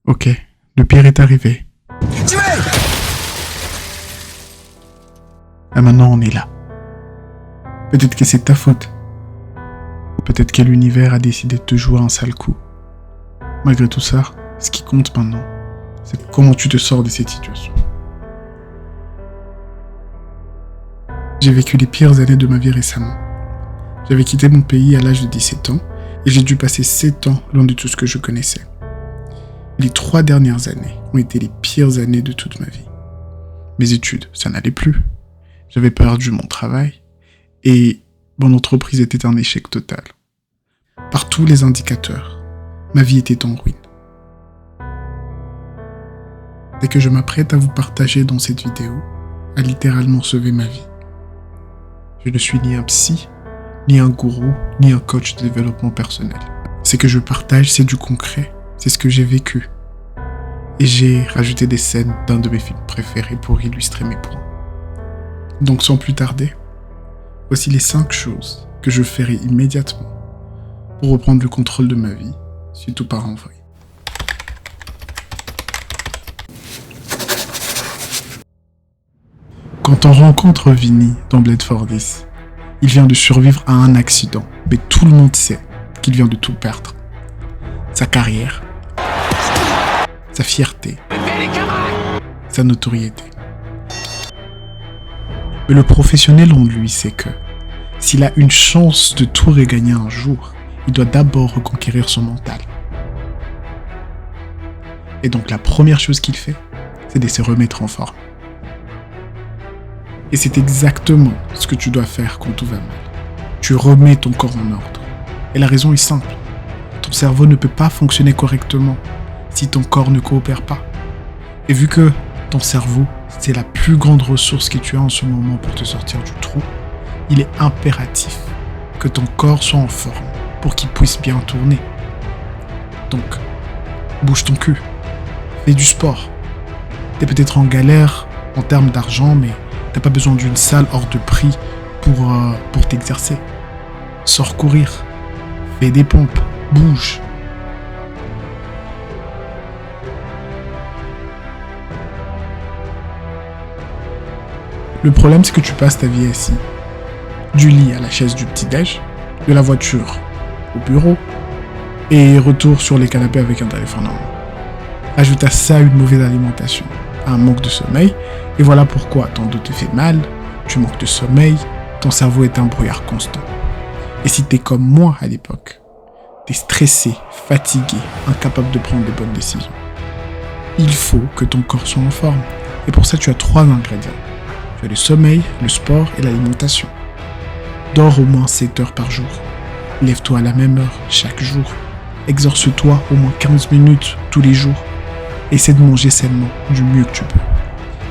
Ok, le pire est arrivé. Et maintenant on est là. Peut-être que c'est ta faute. Peut-être que l'univers a décidé de te jouer un sale coup. Malgré tout ça, ce qui compte maintenant, c'est comment tu te sors de cette situation. J'ai vécu les pires années de ma vie récemment. J'avais quitté mon pays à l'âge de 17 ans et j'ai dû passer 7 ans loin de tout ce que je connaissais. Les 3 dernières années ont été les pires années de toute ma vie. Mes études, ça n'allait plus. J'avais perdu mon travail et mon entreprise était un échec total. Par tous les indicateurs, ma vie était en ruine. Ce que je m'apprête à vous partager dans cette vidéo a littéralement sauvé ma vie. Je ne suis ni un psy, ni un gourou, ni un coach de développement personnel. Ce que je partage, c'est du concret, c'est ce que j'ai vécu. Et j'ai rajouté des scènes d'un de mes films préférés pour illustrer mes points. Donc sans plus tarder, voici les 5 choses que je ferai immédiatement pour reprendre le contrôle de ma vie si tout part en vrille. Quand on rencontre Vinny dans Blade for This, il vient de survivre à un accident, mais tout le monde sait qu'il vient de tout perdre. Sa carrière, sa fierté, sa notoriété. Mais le professionnel en lui sait que, s'il a une chance de tout regagner un jour, il doit d'abord reconquérir son mental. Et donc la première chose qu'il fait, c'est de se remettre en forme. Et c'est exactement ce que tu dois faire quand tout va mal. Tu remets ton corps en ordre. Et la raison est simple. Ton cerveau ne peut pas fonctionner correctement si ton corps ne coopère pas. Et vu que ton cerveau, c'est la plus grande ressource que tu as en ce moment pour te sortir du trou, il est impératif que ton corps soit en forme pour qu'il puisse bien tourner. Donc, bouge ton cul. Fais du sport. T'es peut-être en galère en termes d'argent, mais t'as pas besoin d'une salle hors de prix pour t'exercer. Sors courir. Fais des pompes. Bouge. Le problème, c'est que tu passes ta vie assis. Du lit à la chaise du petit-déj, de la voiture au bureau, et retour sur les canapés avec un téléphone en main. Ajoute à ça une mauvaise alimentation, un manque de sommeil, et voilà pourquoi ton dos te fait mal, tu manques de sommeil, ton cerveau est un brouillard constant. Et si t'es comme moi à l'époque, t'es stressé, fatigué, incapable de prendre les bonnes décisions. Il faut que ton corps soit en forme, et pour ça tu as 3 ingrédients. Tu as le sommeil, le sport et l'alimentation. Dors au moins 7 heures par jour. Lève-toi à la même heure chaque jour. Exerce-toi au moins 15 minutes tous les jours. Essaie de manger sainement du mieux que tu peux.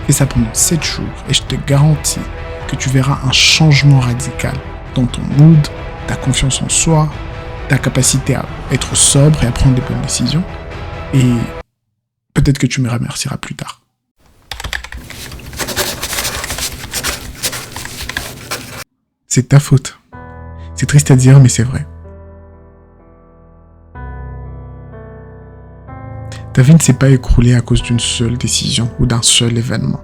Fais ça pendant 7 jours et je te garantis que tu verras un changement radical dans ton mood, ta confiance en soi, ta capacité à être sobre et à prendre des bonnes décisions. Et peut-être que tu me remercieras plus tard. C'est ta faute. C'est triste à dire, mais c'est vrai. Ta vie ne s'est pas écroulée à cause d'une seule décision ou d'un seul événement.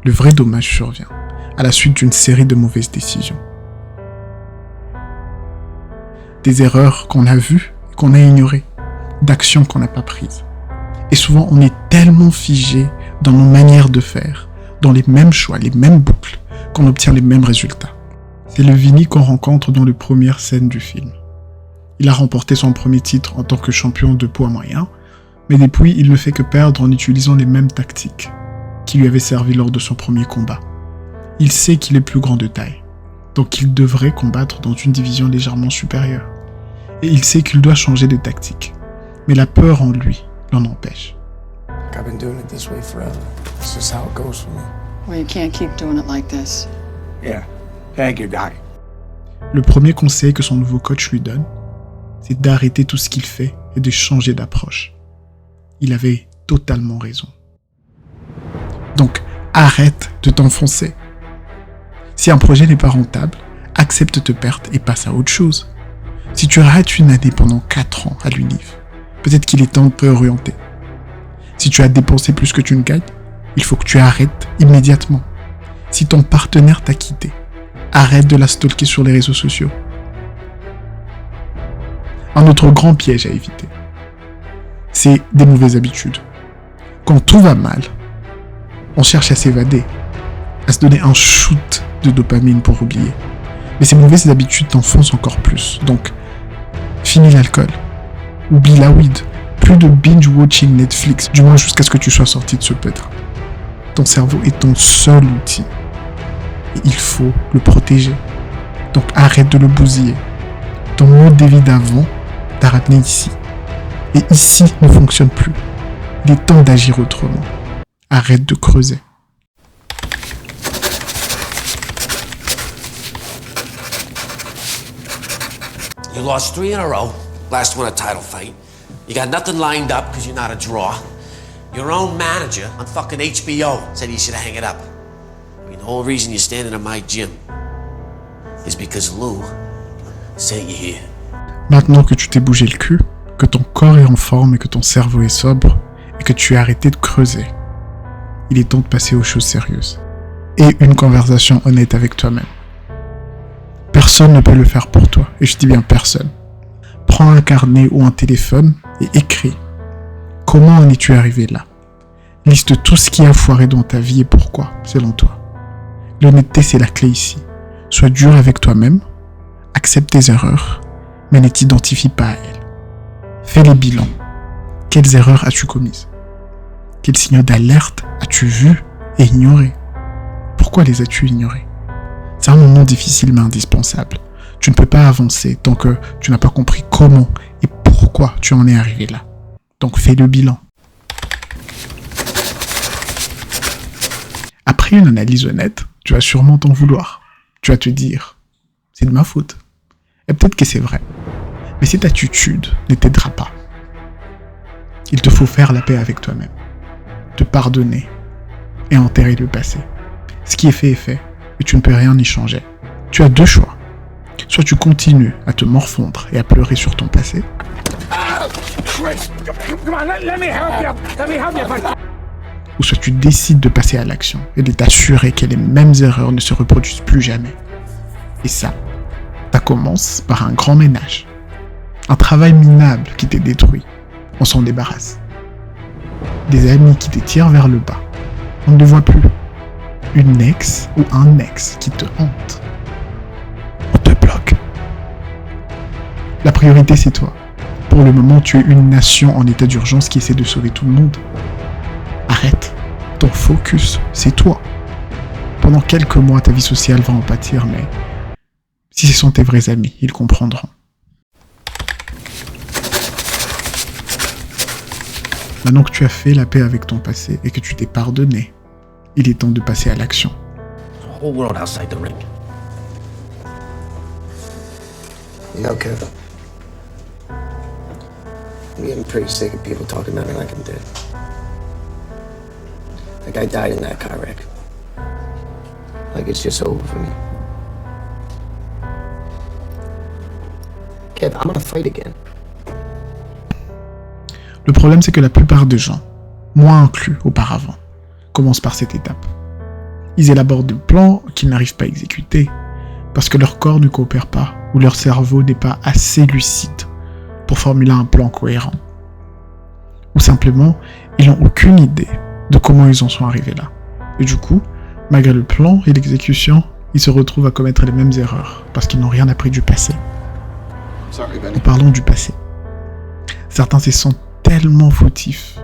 Le vrai dommage survient à la suite d'une série de mauvaises décisions. Des erreurs qu'on a vues et qu'on a ignorées, d'actions qu'on n'a pas prises. Et souvent, on est tellement figé dans nos manières de faire, dans les mêmes choix, les mêmes boucles, qu'on obtient les mêmes résultats. C'est le Vinny qu'on rencontre dans les premières scènes du film. Il a remporté son premier titre en tant que champion de poids moyen, mais depuis, il ne fait que perdre en utilisant les mêmes tactiques qui lui avaient servi lors de son premier combat. Il sait qu'il est plus grand de taille, donc il devrait combattre dans une division légèrement supérieure. Et il sait qu'il doit changer de tactique, mais la peur en lui l'en empêche. I've been doing it this way forever. This is how it goes for me. Well, you can't keep doing it like this. Yeah. Thank you, Doc. Le premier conseil que son nouveau coach lui donne, c'est d'arrêter tout ce qu'il fait et de changer d'approche. Il avait totalement raison. Donc, arrête de t'enfoncer. Si un projet n'est pas rentable, accepte tes pertes et passe à autre chose. Si tu rates une année pendant 4 ans à l'UNIF, peut-être qu'il est temps de te réorienter. tu as dépensé plus que tu ne gagnes, il faut que tu arrêtes immédiatement. Si ton partenaire t'a quitté, arrête de la stalker sur les réseaux sociaux. Un autre grand piège à éviter, c'est des mauvaises habitudes. Quand tout va mal, on cherche à s'évader, à se donner un shoot de dopamine pour oublier. Mais ces mauvaises habitudes t'enfoncent encore plus. Donc, finis l'alcool, oublie la weed, plus de binge-watching Netflix, du moins jusqu'à ce que tu sois sorti de ce pétrin. Ton cerveau est ton seul outil. Et il faut le protéger. Donc arrête de le bousiller. Ton mode de vie d'avant t'a ramené ici. Et ici ne fonctionne plus. Il est temps d'agir autrement. Arrête de creuser. You lost 3 in a row. Last one a title fight. You got nothing lined up because you're not a draw. Your own manager on fucking HBO said you should hang it up. I mean, the whole reason you're standing in my gym is because Lou sent you here. Maintenant que tu t'es bougé le cul, que ton corps est en forme et que ton cerveau est sobre, et que tu as arrêté de creuser, il est temps de passer aux choses sérieuses. Et une conversation honnête avec toi-même. Personne ne peut le faire pour toi, et je dis bien personne. Prends un carnet ou un téléphone et écris. Comment en es-tu arrivé là? Liste tout ce qui a foiré dans ta vie et pourquoi, selon toi. L'honnêteté, c'est la clé ici. Sois dur avec toi-même, accepte tes erreurs, mais ne t'identifie pas à elles. Fais les bilans. Quelles erreurs as-tu commises? Quels signaux d'alerte as-tu vus et ignorés? Pourquoi les as-tu ignorés? C'est un moment difficile mais indispensable. Tu ne peux pas avancer tant que tu n'as pas compris comment et pourquoi tu en es arrivé là. Donc fais le bilan. Après une analyse honnête, tu vas sûrement t'en vouloir. Tu vas te dire, c'est de ma faute. Et peut-être que c'est vrai. Mais cette attitude ne t'aidera pas. Il te faut faire la paix avec toi-même. Te pardonner et enterrer le passé. Ce qui est fait et tu ne peux rien y changer. Tu as 2 choix. Soit tu continues à te morfondre et à pleurer sur ton passé. Ou soit tu décides de passer à l'action et de t'assurer que les mêmes erreurs ne se reproduisent plus jamais. Et ça commence par un grand ménage. Un travail minable qui t'est détruit. On s'en débarrasse. Des amis qui te tirent vers le bas. On ne les voit plus. Une ex ou un ex qui te hante. On te bloque. La priorité, c'est toi. Pour le moment, tu es une nation en état d'urgence qui essaie de sauver tout le monde. Arrête. Ton focus, c'est toi. Pendant quelques mois, ta vie sociale va en pâtir, mais si ce sont tes vrais amis, ils comprendront. Maintenant que tu as fait la paix avec ton passé et que tu t'es pardonné, il est temps de passer à l'action. The whole world outside the ring. You know, Kev, I'm getting pretty sick of people talking about me like I'm dead. Like I died in that car wreck. Like it's just over for me. Kev, I'm gonna fight again. Le problème, c'est que la plupart des gens, moi inclus auparavant, commencent par cette étape. Ils élaborent des plans qu'ils n'arrivent pas à exécuter parce que leur corps ne coopère pas ou leur cerveau n'est pas assez lucide pour formuler un plan cohérent. Ou simplement, ils n'ont aucune idée de comment ils en sont arrivés là. Et du coup, malgré le plan et l'exécution, ils se retrouvent à commettre les mêmes erreurs parce qu'ils n'ont rien appris du passé. En parlant du passé, certains se sentent tellement fautifs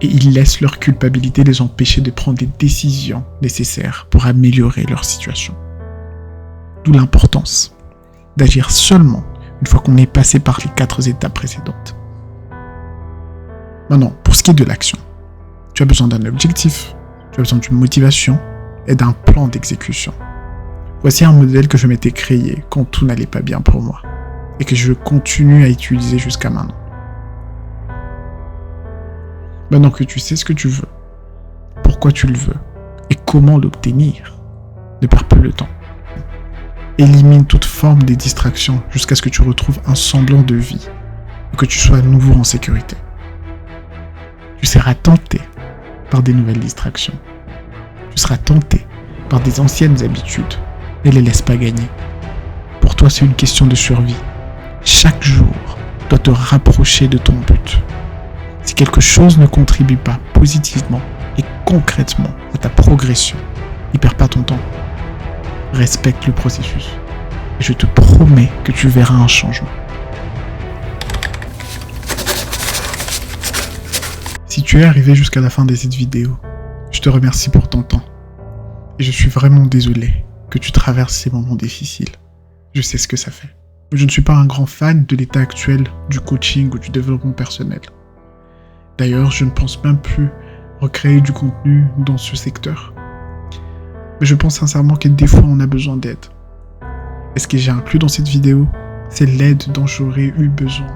et ils laissent leur culpabilité les empêcher de prendre les décisions nécessaires pour améliorer leur situation. D'où l'importance d'agir seulement une fois qu'on est passé par les 4 étapes précédentes. Maintenant, pour ce qui est de l'action, tu as besoin d'un objectif, tu as besoin d'une motivation et d'un plan d'exécution. Voici un modèle que je m'étais créé quand tout n'allait pas bien pour moi et que je continue à utiliser jusqu'à maintenant. Maintenant que tu sais ce que tu veux, pourquoi tu le veux et comment l'obtenir, ne perds pas le temps. Élimine toute forme de distraction jusqu'à ce que tu retrouves un semblant de vie et que tu sois à nouveau en sécurité. Tu seras tenté par des nouvelles distractions. Tu seras tenté par des anciennes habitudes. Ne les laisse pas gagner. Pour toi, c'est une question de survie. Chaque jour doit te rapprocher de ton but. Si quelque chose ne contribue pas positivement et concrètement à ta progression, n'y perds pas ton temps. Respecte le processus. Et je te promets que tu verras un changement. Si tu es arrivé jusqu'à la fin de cette vidéo, je te remercie pour ton temps. Et je suis vraiment désolé que tu traverses ces moments difficiles. Je sais ce que ça fait. Je ne suis pas un grand fan de l'état actuel du coaching ou du développement personnel. D'ailleurs, je ne pense même plus recréer du contenu dans ce secteur. Mais je pense sincèrement que des fois, on a besoin d'aide. Et ce que j'ai inclus dans cette vidéo, c'est l'aide dont j'aurais eu besoin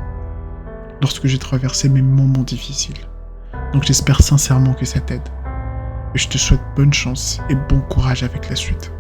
lorsque j'ai traversé mes moments difficiles. Donc j'espère sincèrement que ça t'aide. Et je te souhaite bonne chance et bon courage avec la suite.